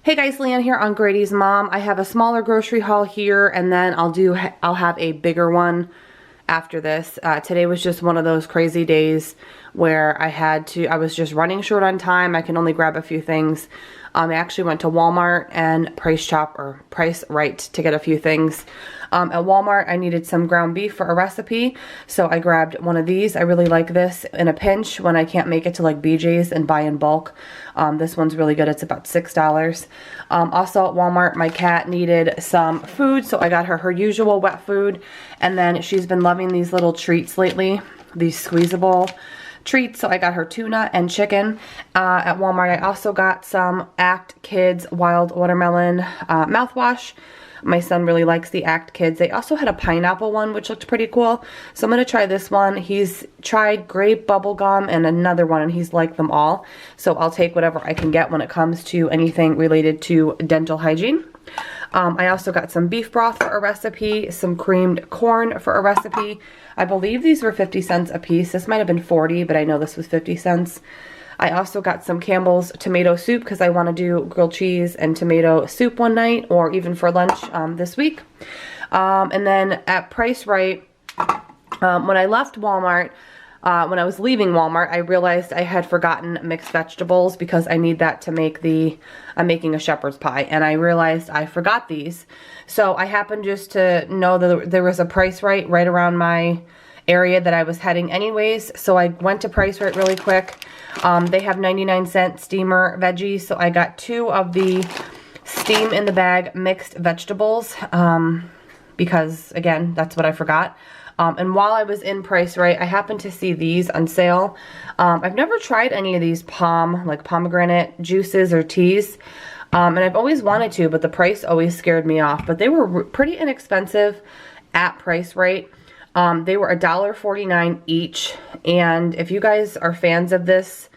Hey guys, Leanne here on Grady's Mom. I have a smaller grocery haul here, and then I'll have a bigger one after this. Today was just one of those crazy days where I was just running short on time. I can only grab a few things. I actually went to Walmart and Price Right to get a few things. At Walmart, I needed some ground beef for a recipe, so I grabbed one of these. I really like this in a pinch when I can't make it to like BJ's and buy in bulk. This one's really good. It's about $6. Also at Walmart, my cat needed some food, so I got her usual wet food, and then she's been loving these little treats lately, these squeezable treats, so I got her tuna and chicken. At Walmart, I also got some Act Kids Wild Watermelon mouthwash. My son really likes the Act Kids. They also had a pineapple one, which looked pretty cool. So I'm going to try this one. He's tried grape bubble gum and another one, and he's liked them all. So I'll take whatever I can get when it comes to anything related to dental hygiene. I also got some beef broth for a recipe, some creamed corn for a recipe. I believe these were 50 cents a piece. This might have been 40, but I know this was 50 cents. I also got some Campbell's tomato soup because I want to do grilled cheese and tomato soup one night, or even for lunch this week. And then at Price Right, when I left Walmart, when I was leaving Walmart, I realized I had forgotten mixed vegetables because I need that to make I'm making a shepherd's pie, and I realized I forgot these. So I happened just to know that there was a Price Right around my area that I was heading anyways, so I went to Price Right really quick. They have 99-cent steamer veggies, so I got 2 of the steam in the bag mixed vegetables because, again, that's what I forgot. And while I was in Price Right, I happened to see these on sale. I've never tried any of these pomegranate juices or teas, and I've always wanted to, but the price always scared me off. But they were pretty inexpensive at Price Right. They were $1.49 each, and if you guys are fans of this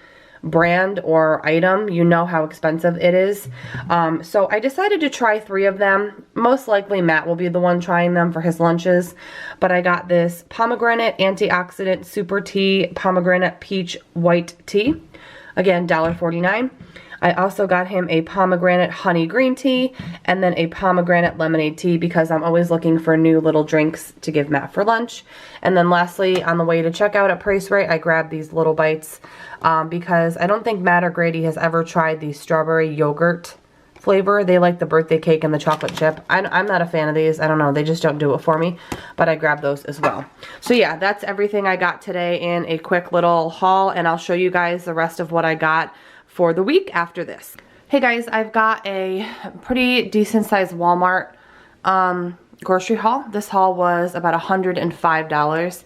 brand or item, you know how expensive it is. So I decided to try 3 of them. Most likely Matt will be the one trying them for his lunches, but I got this pomegranate antioxidant super tea, pomegranate peach white tea. Again, $1.49. I also got him a pomegranate honey green tea and then a pomegranate lemonade tea because I'm always looking for new little drinks to give Matt for lunch. And then lastly, on the way to checkout at Price Right, I grabbed these little bites because I don't think Matt or Grady has ever tried the strawberry yogurt flavor. They like the birthday cake and the chocolate chip. I'm not a fan of these. I don't know. They just don't do it for me. But I grabbed those as well. So yeah, that's everything I got today in a quick little haul. And I'll show you guys the rest of what I got for the week after this. Hey guys, I've got a pretty decent sized Walmart grocery haul. This haul was about $105,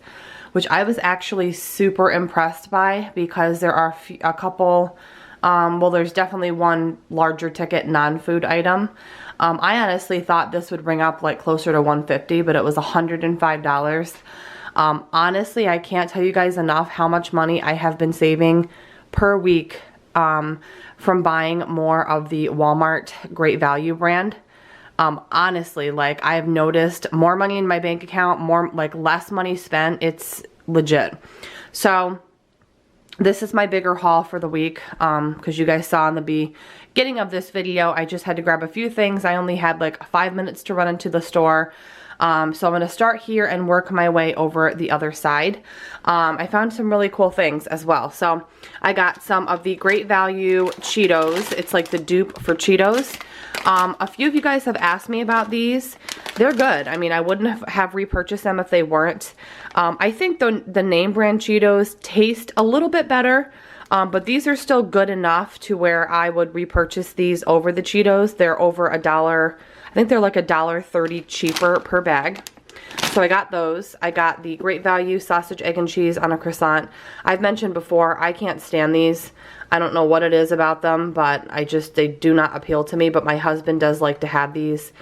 which I was actually super impressed by because there are a couple, well, there's definitely one larger ticket non-food item. I honestly thought this would bring up like closer to $150, but it was $105. Honestly, I can't tell you guys enough how much money I have been saving per week from buying more of the Walmart Great Value brand. Honestly, like, I've noticed more money in my bank account, less money spent. It's legit. So this is my bigger haul for the week, because you guys saw in the beginning of this video, I just had to grab a few things. I only had like 5 minutes to run into the store. So I'm going to start here and work my way over the other side. I found some really cool things as well. So I got some of the Great Value Cheetos. It's like the dupe for Cheetos. A few of you guys have asked me about these. They're good. I mean, I wouldn't have repurchased them if they weren't. I think the name brand Cheetos taste a little bit better. But these are still good enough to where I would repurchase these over the Cheetos. They're over $1. I think they're like $1.30 cheaper per bag. So I got those. I got the Great Value sausage, egg, and cheese on a croissant. I've mentioned before, I can't stand these. I don't know what it is about them, but they do not appeal to me. But my husband does like to have these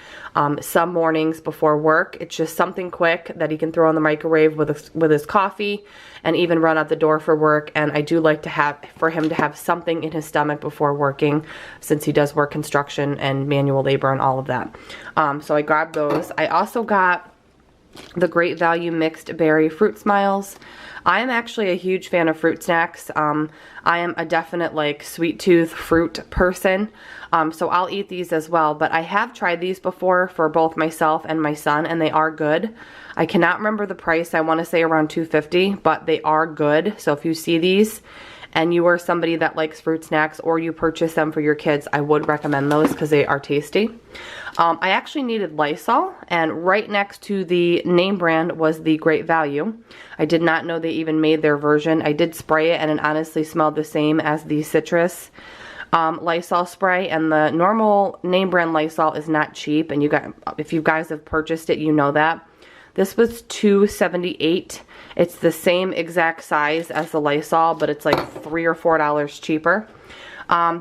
some mornings before work. It's just something quick that he can throw in the microwave with his coffee and even run out the door for work. And I do like for him to have something in his stomach before working, since he does work construction and manual labor and all of that. So I grabbed those. I also got the Great Value Mixed Berry Fruit Smiles. I am actually a huge fan of fruit snacks. I am a definite like sweet tooth fruit person. So I'll eat these as well, but I have tried these before for both myself and my son, and they are good. I cannot remember the price. I want to say around $2.50, but they are good. So if you see these and you are somebody that likes fruit snacks or you purchase them for your kids, I would recommend those because they are tasty. I actually needed Lysol, and right next to the name brand was the Great Value. I did not know they even made their version. I did spray it and it honestly smelled the same as the citrus Lysol spray, and the normal name brand Lysol is not cheap, and if you guys have purchased it, you know that. This was $2.78. It's the same exact size as the Lysol, but it's like $3 or $4 cheaper.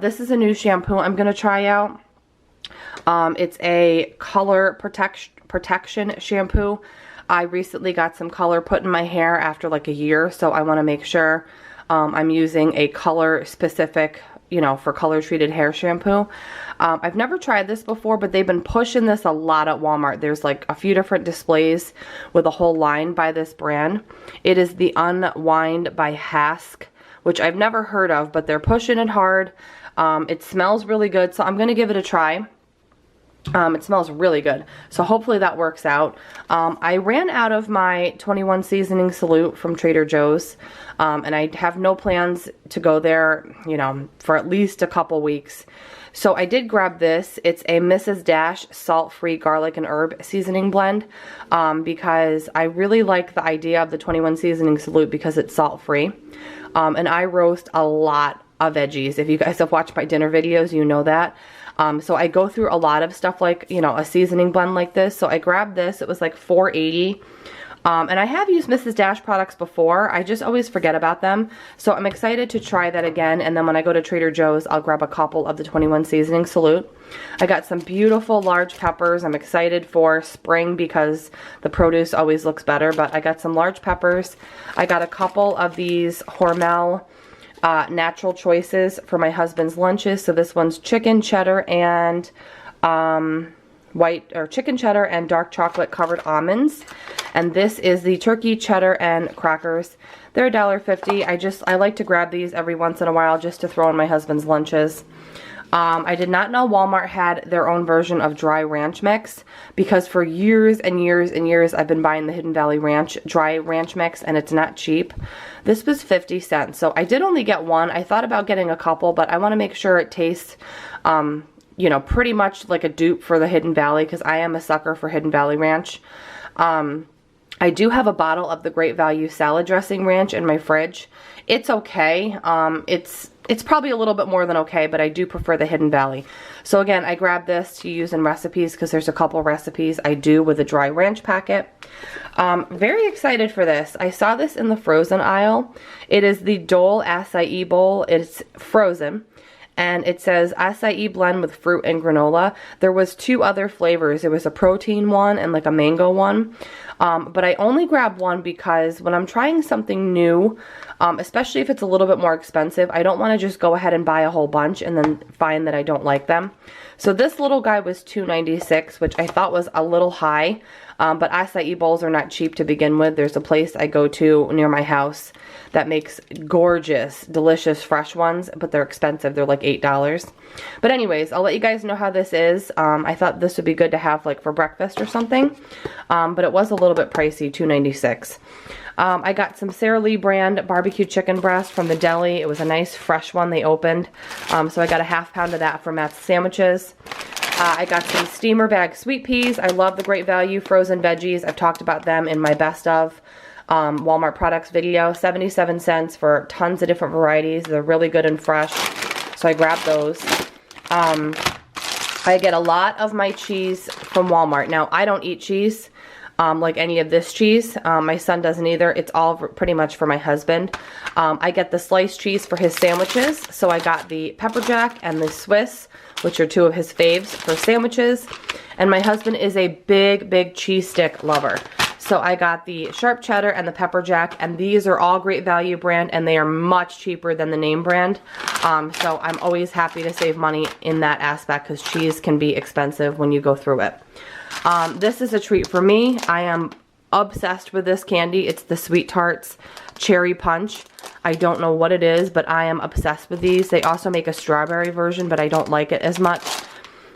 This is a new shampoo I'm going to try out. It's a color protection shampoo. I recently got some color put in my hair after like a year, so I want to make sure I'm using a color specific, you know, for color treated hair shampoo. I've never tried this before, but they've been pushing this a lot at Walmart. There's like a few different displays with a whole line by this brand. It is the Unwind by Hask, which I've never heard of, but they're pushing it hard. It smells really good, so I'm going to give it a try. It smells really good, so hopefully that works out. I ran out of my 21 seasoning salute from Trader Joe's, and I have no plans to go there, you know, for at least a couple weeks. So I did grab this. It's a Mrs. Dash salt-free garlic and herb seasoning blend, because I really like the idea of the 21 seasoning salute because it's salt-free, and I roast a lot of veggies. If you guys have watched my dinner videos, you know that. So I go through a lot of stuff like, you know, a seasoning blend like this. So I grabbed this. It was like $4.80. And I have used Mrs. Dash products before. I just always forget about them. So I'm excited to try that again. And then when I go to Trader Joe's, I'll grab a couple of the 21 seasoning salute. I got some beautiful large peppers. I'm excited for spring because the produce always looks better. But I got some large peppers. I got a couple of these Hormel natural choices for my husband's lunches. So this one's chicken cheddar and chicken cheddar and dark chocolate covered almonds, and this is the turkey cheddar and crackers. They're $1.50. I like to grab these every once in a while just to throw in my husband's lunches. I did not know Walmart had their own version of dry ranch mix, because for years and years and years I've been buying the Hidden Valley Ranch dry ranch mix, and it's not cheap. This was 50 cents, so I did only get one. I thought about getting a couple, but I want to make sure it tastes, you know, pretty much like a dupe for the Hidden Valley, because I am a sucker for Hidden Valley Ranch. I do have a bottle of the Great Value salad dressing ranch in my fridge. It's okay. It's probably a little bit more than okay, but I do prefer the Hidden Valley. So again, I grabbed this to use in recipes because there's a couple recipes I do with a dry ranch packet. Very excited for this. I saw this in the frozen aisle. It is the Dole Acai Bowl. It's frozen. And it says acai blend with fruit and granola. There was two other flavors. There was a protein one and like a mango one. But I only grabbed one because when I'm trying something new, especially if it's a little bit more expensive, I don't want to just go ahead and buy a whole bunch and then find that I don't like them. So this little guy was $2.96, which I thought was a little high. But acai bowls are not cheap to begin with. There's a place I go to near my house that makes gorgeous, delicious, fresh ones, but they're expensive. They're like $8. But anyways, I'll let you guys know how this is. I thought this would be good to have like for breakfast or something, but it was a little bit pricey, $2.96. I got some Sara Lee brand barbecue chicken breast from the deli. It was a nice fresh one they opened. So I got a ½ pound of that for Matt's sandwiches. I got some steamer bag sweet peas. I love the Great Value frozen veggies. I've talked about them in my best of Walmart products video. 77 cents for tons of different varieties. They're really good and fresh. So I grabbed those. I get a lot of my cheese from Walmart. Now, I don't eat cheese. Like any of this cheese. My son doesn't either. It's all pretty much for my husband. I get the sliced cheese for his sandwiches. So I got the pepper jack and the Swiss, which are two of his faves for sandwiches. And my husband is a big cheese stick lover. So I got the sharp cheddar and the pepper jack, and these are all Great Value brand, and they are much cheaper than the name brand. So I'm always happy to save money in that aspect because cheese can be expensive when you go through it. This is a treat for me. I am obsessed with this candy. It's the Sweet Tarts Cherry Punch. I don't know what it is, but I am obsessed with these. They also make a strawberry version, but I don't like it as much.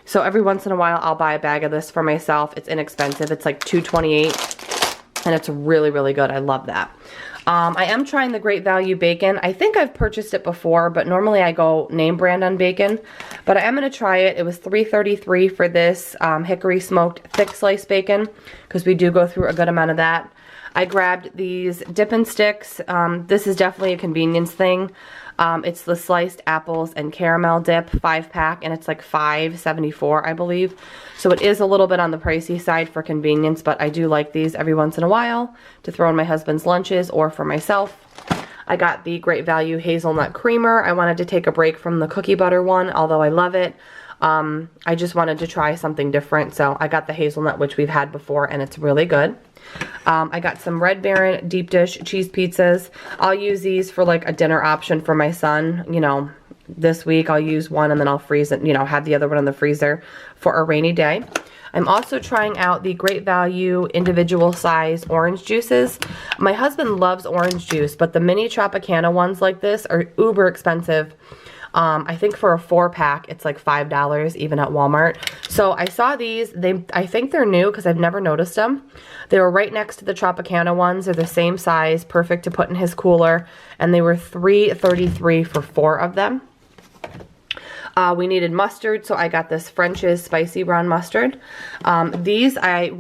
So every once in a while, I'll buy a bag of this for myself. It's inexpensive. It's like $2.28, and it's really, really good. I love that. I am trying the Great Value bacon. I think I've purchased it before, but normally I go name brand on bacon. But I am going to try it. It was $3.33 for this hickory smoked thick slice bacon, because we do go through a good amount of that. I grabbed these Dippin' Sticks. This is definitely a convenience thing. It's the sliced apples and caramel dip 5-pack, and it's like $5.74, I believe. So it is a little bit on the pricey side for convenience, but I do like these every once in a while to throw in my husband's lunches or for myself. I got the Great Value hazelnut creamer. I wanted to take a break from the cookie butter one, although I love it. I just wanted to try something different, so I got the hazelnut, which we've had before, and it's really good. I got some Red Baron deep dish cheese pizzas. I'll use these for like a dinner option for my son. You know, this week I'll use one and then I'll freeze it, you know, have the other one in the freezer for a rainy day. I'm also trying out the Great Value individual size orange juices. My husband loves orange juice, but the mini Tropicana ones like this are uber expensive. I think for a 4-pack, it's like $5 even at Walmart. So I saw these. I think they're new because I've never noticed them. They were right next to the Tropicana ones. They're the same size, perfect to put in his cooler. And they were $3.33 for 4 of them. We needed mustard, so I got this French's Spicy Brown Mustard. These I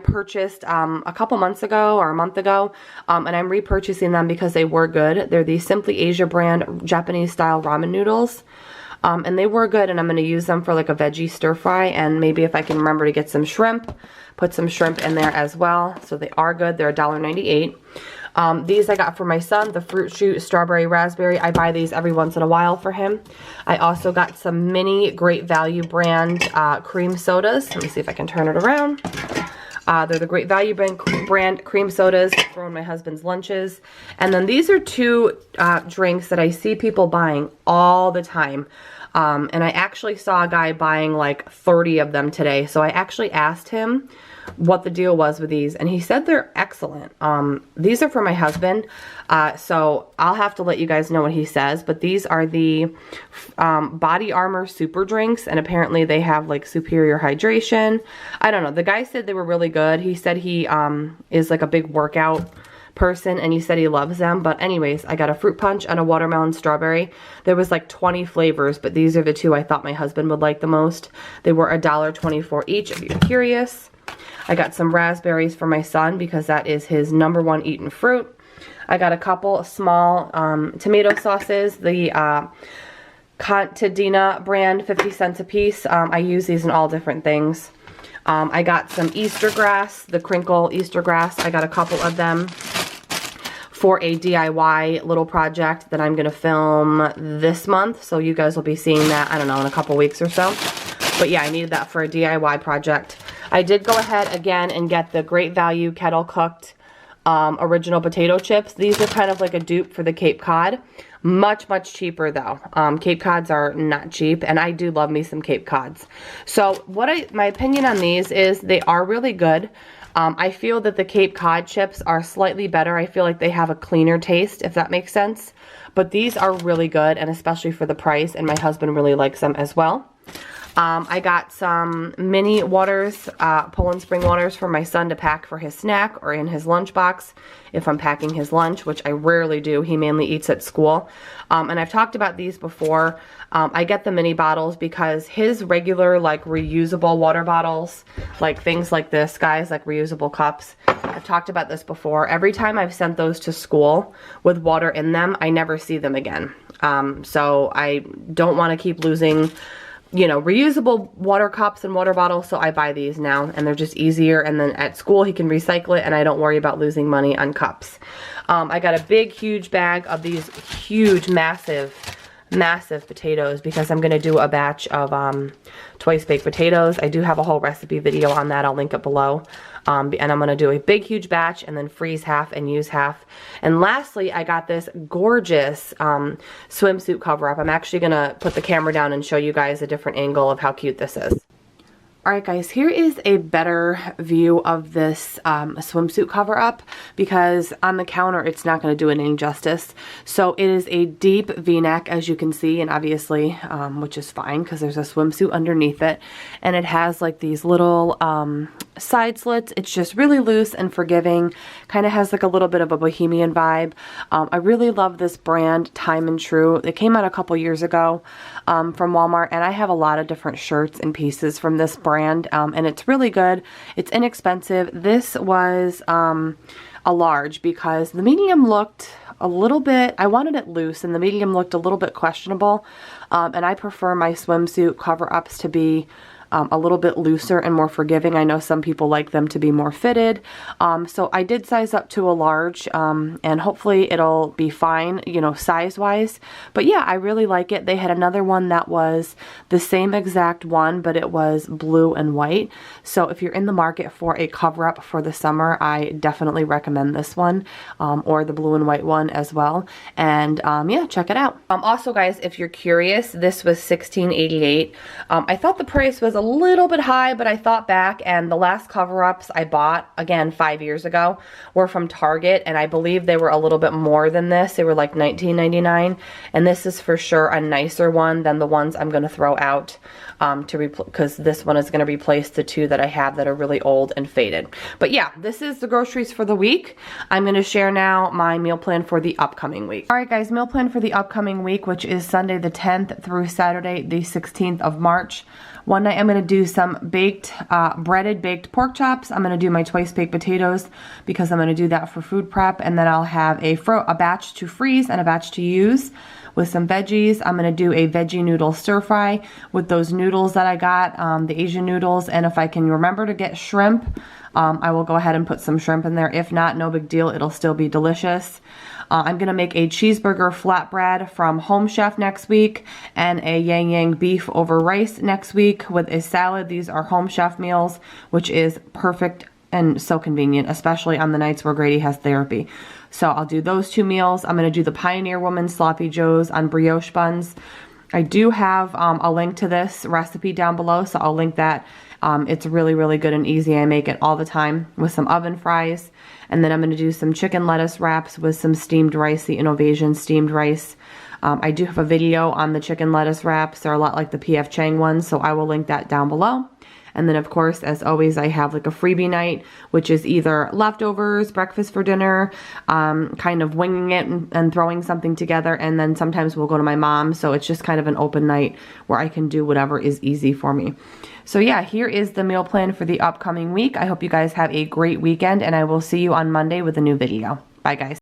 purchased a couple months ago or a month ago, and I'm repurchasing them because they were good. They're the Simply Asia brand Japanese style ramen noodles, and they were good, and I'm going to use them for like a veggie stir fry, and maybe if I can remember to get some shrimp, put some shrimp in there as well. So they are good. They're $1.98. These I got for my son, the Fruit Shoot Strawberry Raspberry. I buy these every once in a while for him. I also got some mini Great Value brand cream sodas. Let me see if I can turn it around. They're the Great Value brand cream sodas to throw in my husband's lunches. And then these are 2 drinks that I see people buying all the time. And I actually saw a guy buying like 30 of them today. So I actually asked him what the deal was with these, and he said they're excellent. These are for my husband, so I'll have to let you guys know what he says, but these are the Body Armor Super Drinks, and apparently they have like superior hydration. I don't know. The guy said they were really good. He said he is like a big workout person, and he said he loves them. But anyways, I got a fruit punch and a watermelon strawberry. There was like 20 flavors, but these are the 2 I thought my husband would like the most. They were $1.24 each, if you're curious. I got some raspberries for my son because that is his #1 eaten fruit. I got a couple small tomato sauces, the Contadina brand, 50 cents a piece. I use these in all different things. I got some Easter grass, the crinkle Easter grass. I got a couple of them for a DIY little project that I'm going to film this month. So you guys will be seeing that, I don't know, in a couple weeks or so. But yeah, I needed that for a DIY project. I did go ahead again and get the Great Value kettle cooked original potato chips. These are kind of like a dupe for the Cape Cod. Much, much cheaper though. Cape Cods are not cheap, and I do love me some Cape Cods. So my opinion on these is they are really good. I feel that the Cape Cod chips are slightly better. I feel like they have a cleaner taste, if that makes sense. But these are really good, and especially for the price, and my husband really likes them as well. I got some mini waters, Poland Spring waters for my son to pack for his snack or in his lunchbox if I'm packing his lunch, which I rarely do. He mainly eats at school. And I've talked about these before. I get the mini bottles because his regular like reusable water bottles, like things like this, guys, like reusable cups. I've talked about this before. Every time I've sent those to school with water in them, I never see them again. So I don't want to keep losing, you know, reusable water cups and water bottles, so I buy these now, and they're just easier, and then at school he can recycle it, and I don't worry about losing money on cups. I got a big, huge bag of these huge, massive potatoes because I'm going to do a batch of twice baked potatoes. I do have a whole recipe video on that. I'll link it below. And I'm going to do a big, huge batch and then freeze half and use half. And lastly, I got this gorgeous swimsuit cover-up. I'm actually going to put the camera down and show you guys a different angle of how cute this is. Alright guys, here is a better view of this swimsuit cover up, because on the counter it's not going to do it any justice. So it is a deep v-neck, as you can see, and obviously, which is fine because there's a swimsuit underneath it, and it has like these little side slits. It's just really loose and forgiving, kind of has like a little bit of a bohemian vibe. I really love this brand, Time and True. It came out a couple years ago from Walmart, and I have a lot of different shirts and pieces from this brand. And it's really good. It's inexpensive. This was a large because the medium looked a little bit, I wanted it loose, and the medium looked a little bit questionable. And I prefer my swimsuit cover-ups to be a little bit looser and more forgiving. I know some people like them to be more fitted. So I did size up to a large, and hopefully it'll be fine, you know, size-wise. But yeah, I really like it. They had another one that was the same exact one, but it was blue and white. So if you're in the market for a cover-up for the summer, I definitely recommend this one, or the blue and white one as well. And yeah, check it out. Also guys, if you're curious, this was $16.88. I thought the price was a little bit high, but I thought back, and the last cover-ups I bought, again, 5 years ago, were from Target, and I believe they were a little bit more than this. They were like $19.99, and this is for sure a nicer one than the ones I'm going to throw out, because this one is going to replace the two that I have that are really old and faded. But yeah, this is the groceries for the week. I'm going to share now my meal plan for the upcoming week. Alright guys, meal plan for the upcoming week, which is Sunday the 10th through Saturday the 16th of March. One night I'm going to do some breaded baked pork chops. I'm going to do my twice baked potatoes because I'm going to do that for food prep. And then I'll have a batch to freeze and a batch to use with some veggies. I'm going to do a veggie noodle stir fry with those noodles that I got, the Asian noodles. And if I can remember to get shrimp, I will go ahead and put some shrimp in there. If not, no big deal. It'll still be delicious. I'm going to make a cheeseburger flatbread from Home Chef next week, and a yang yang beef over rice next week with a salad. These are Home Chef meals, which is perfect and so convenient, especially on the nights where Grady has therapy. So I'll do those two meals. I'm going to do the Pioneer Woman Sloppy Joes on brioche buns. I do have a link to this recipe down below, so I'll link that. It's really, really good and easy. I make it all the time with some oven fries. And then I'm going to do some chicken lettuce wraps with some steamed rice, the Innovation steamed rice. I do have a video on the chicken lettuce wraps. They're a lot like the P.F. Chang ones, so I will link that down below. And then, of course, as always, I have like a freebie night, which is either leftovers, breakfast for dinner, kind of winging it and throwing something together. And then sometimes we'll go to my mom. So it's just kind of an open night where I can do whatever is easy for me. So yeah, here is the meal plan for the upcoming week. I hope you guys have a great weekend, and I will see you on Monday with a new video. Bye, guys.